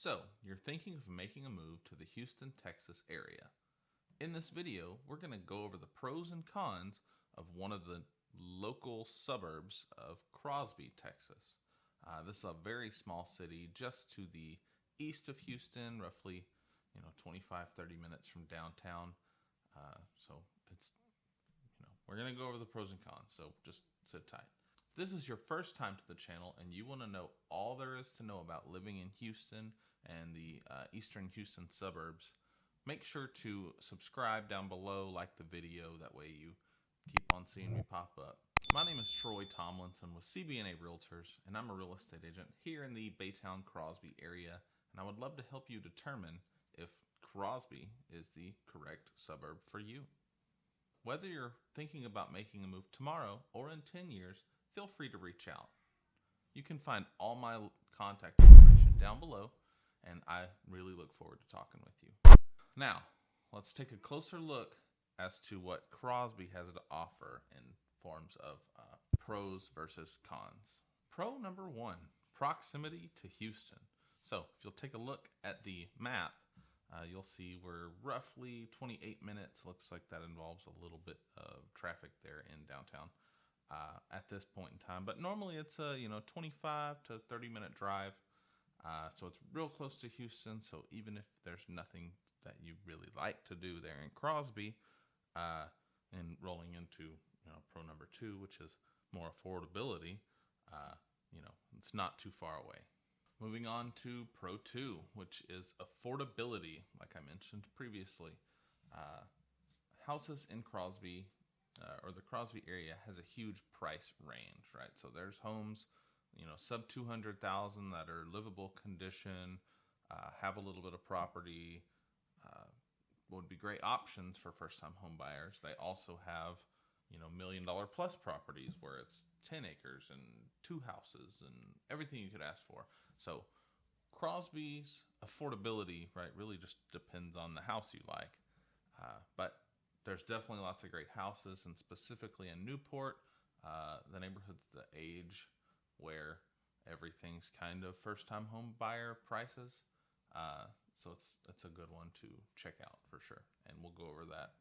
So, you're thinking of making a move to the Houston, Texas area. In this video, we're going to go over the pros and cons of one of the local suburbs of Crosby, Texas. This is a very small city just to the east of Houston, roughly 25-30 minutes from downtown. So it's we're going to go over the pros and cons, so just sit tight. If this is your first time to the channel and you want to know all there is to know about living in Houston and the eastern Houston suburbs, make sure to subscribe down below, like the video, that way you keep on seeing me pop up. My name is Troy Tomlinson with CB&A Realtors, and I'm a real estate agent here in the Baytown, Crosby area, and I would love to help you determine if Crosby is the correct suburb for you. Whether you're thinking about making a move tomorrow or in 10 years, feel free to reach out. You can find all my contact information down below, and I really look forward to talking with you. Now, let's take a closer look as to what Crosby has to offer in forms of pros versus cons. Pro number one, proximity to Houston. So if you'll take a look at the map, you'll see we're roughly 28 minutes. Looks like that involves a little bit of traffic there in downtown at this point in time. But normally it's a 25 to 30 minute drive. So it's real close to Houston. So even if there's nothing that you really like to do there in Crosby, and rolling into pro number two, which is more affordability, it's not too far away. Moving on to pro two, which is affordability. Like I mentioned previously, houses in Crosby or the Crosby area has a huge price range, right? So there's homes, sub 200,000 that are livable condition, have a little bit of property, would be great options for first-time home buyers. They also have, $1 million plus properties where it's 10 acres and 2 houses and everything you could ask for. So Crosby's affordability, right, really just depends on the house you like. But there's definitely lots of great houses, and specifically in Newport, the neighborhood's the age where everything's kind of first-time home buyer prices. So it's a good one to check out for sure. And we'll go over that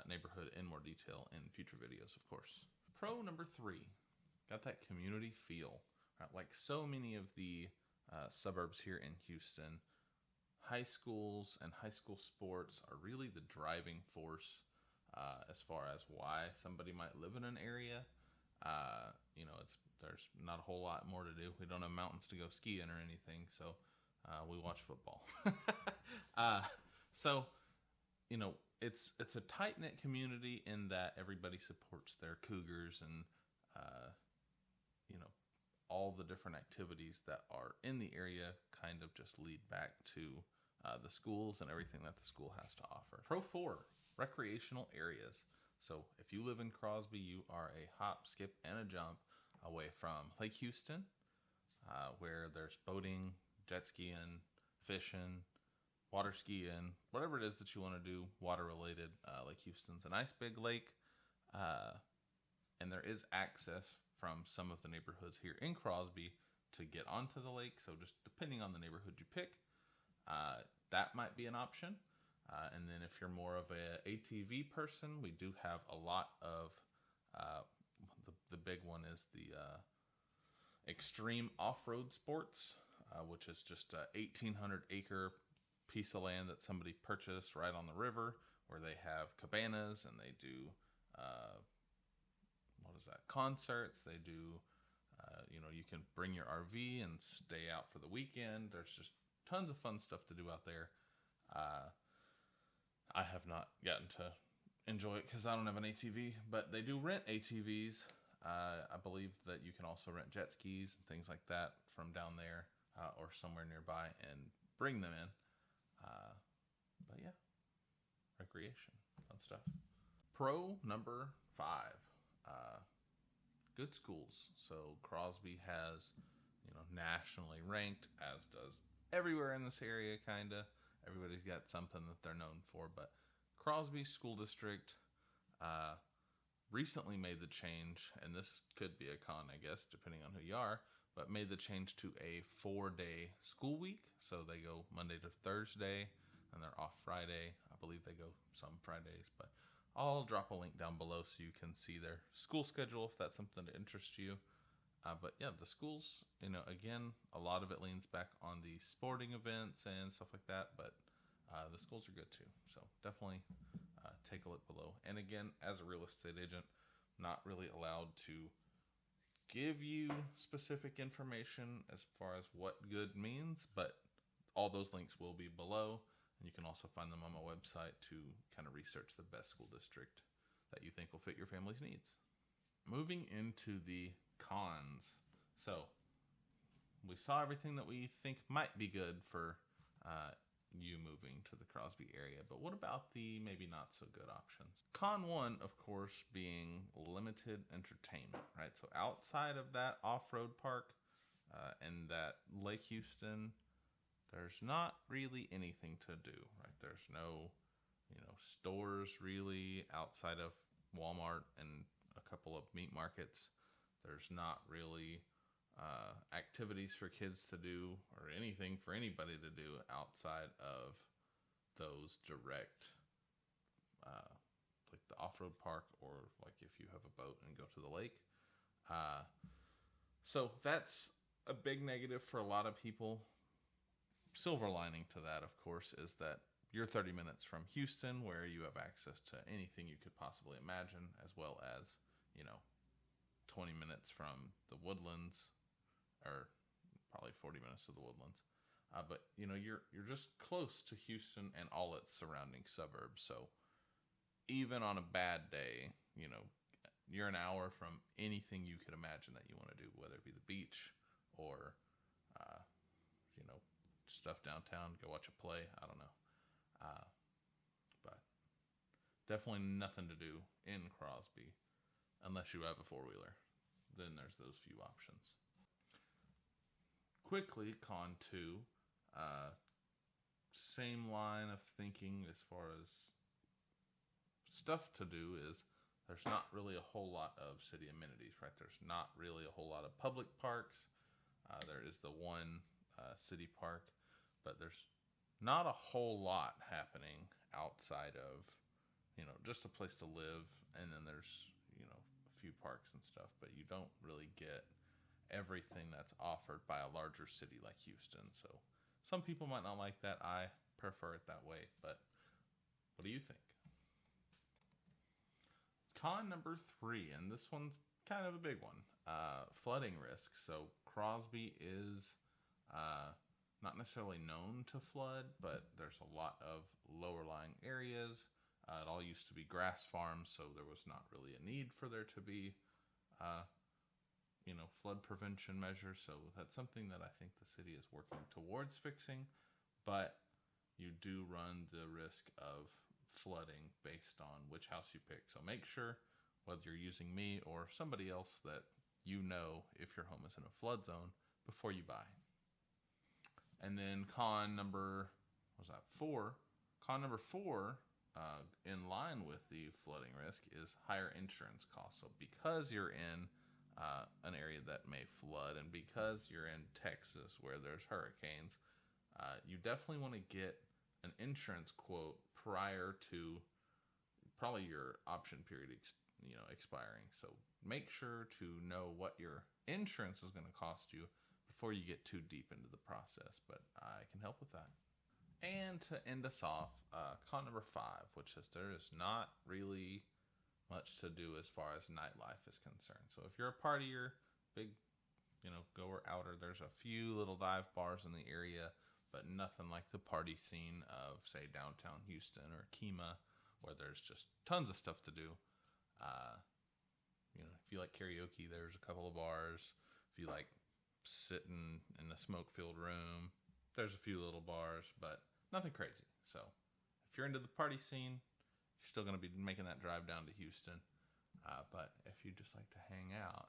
neighborhood in more detail in future videos, of course. Pro number three, got that community feel. Right? Like so many of the suburbs here in Houston, high schools and high school sports are really the driving force as far as why somebody might live in an area. There's not a whole lot more to do. We don't have mountains to go skiing or anything, so we watch football. So it's a tight-knit community in that everybody supports their Cougars, and all the different activities that are in the area kind of just lead back to the schools and everything that the school has to offer. Pro 4, recreational areas. So if you live in Crosby, you are a hop, skip, and a jump away from Lake Houston, where there's boating, jet skiing, fishing, water skiing, whatever it is that you want to do water related. Lake Houston's a nice big lake, and there is access from some of the neighborhoods here in Crosby to get onto the lake. So just depending on the neighborhood you pick, that might be an option. And then if you're more of a ATV person, we do have a lot of the big one is the extreme off-road sports, which is just a 1,800 acre piece of land that somebody purchased right on the river, where they have cabanas and they do concerts. They do you can bring your RV and stay out for the weekend. There's just tons of fun stuff to do out there. I have not gotten to enjoy it because I don't have an ATV, but they do rent ATVs. I believe that you can also rent jet skis and things like that from down there or somewhere nearby and bring them in. But yeah, recreation, fun stuff. Pro number 5, good schools. So Crosby has, nationally ranked, as does everywhere in this area, kind of. Everybody's got something that they're known for, but Crosby School District recently made the change, and this could be a con, I guess, depending on who you are, but made the change to a 4-day school week. So they go Monday to Thursday, and they're off Friday. I believe they go some Fridays, but I'll drop a link down below so you can see their school schedule if that's something that interests you. But yeah, the schools, again, a lot of it leans back on the sporting events and stuff like that, but the schools are good too. So definitely take a look below. And again, as a real estate agent, not really allowed to give you specific information as far as what good means, but all those links will be below. And you can also find them on my website to kind of research the best school district that you think will fit your family's needs. Moving into the cons. So we saw everything that we think might be good for you moving to the Crosby area, but what about the maybe not so good options? Con one, of course, being limited entertainment, right? So outside of that off-road park and that Lake Houston, there's not really anything to do, right? There's no, stores really outside of Walmart and a couple of meat markets. There's not really activities for kids to do or anything for anybody to do outside of those direct, like the off-road park, or like if you have a boat and go to the lake. So that's a big negative for a lot of people. Silver lining to that, of course, is that you're 30 minutes from Houston, where you have access to anything you could possibly imagine, as well as, 20 minutes from the Woodlands, or probably 40 minutes to the Woodlands. But you're just close to Houston and all its surrounding suburbs. So even on a bad day, you're an hour from anything you could imagine that you want to do, whether it be the beach or, stuff downtown, go watch a play. I don't know. But definitely nothing to do in Crosby unless you have a four-wheeler. Then there's those few options. Quickly, con two, same line of thinking as far as stuff to do is there's not really a whole lot of city amenities, right? There's not really a whole lot of public parks. There is the one city park, but there's not a whole lot happening outside of, just a place to live. And then there's, a few parks and stuff, but you don't really get everything that's offered by a larger city like Houston. So some people might not like that. I prefer it that way, but what do you think? Con number 3, and this one's kind of a big one, flooding risk. So Crosby is not necessarily known to flood, but there's a lot of lower lying areas. It all used to be grass farms, so there was not really a need for there to be, flood prevention measures. So that's something that I think the city is working towards fixing, but you do run the risk of flooding based on which house you pick. So make sure, whether you're using me or somebody else, that if your home is in a flood zone before you buy. And then con number 4. Con number 4, in line with the flooding risk, is higher insurance costs. So because you're in an area that may flood, and because you're in Texas where there's hurricanes, you definitely want to get an insurance quote prior to probably your option period expiring. So make sure to know what your insurance is going to cost you before you get too deep into the process, but I can help with that. And to end us off, con number 5, which is there is not really much to do as far as nightlife is concerned. So if you're a partier, big, goer outer, there's a few little dive bars in the area, but nothing like the party scene of, say, downtown Houston or Kemah, where there's just tons of stuff to do. If you like karaoke, there's a couple of bars. If you like sitting in a smoke-filled room, there's a few little bars, but nothing crazy. So if you're into the party scene, you're still going to be making that drive down to Houston. But if you just like to hang out,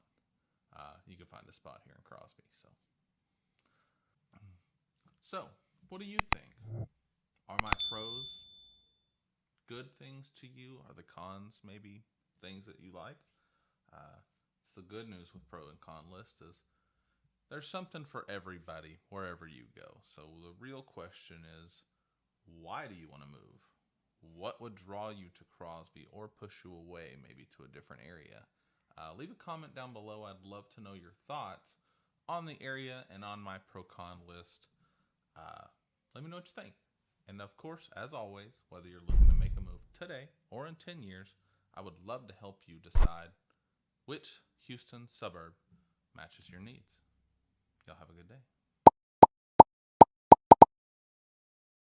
you can find a spot here in Crosby. So what do you think? Are my pros good things to you? Are the cons maybe things that you like? It's the good news with pro and con list is There's something for everybody wherever you go. So the real question is, why do you want to move? What would draw you to Crosby or push you away maybe to a different area? Leave a comment down below. I'd love to know your thoughts on the area and on my pro-con list. Let me know what you think. And of course, as always, whether you're looking to make a move today or in 10 years, I would love to help you decide which Houston suburb matches your needs. Y'all have a good day.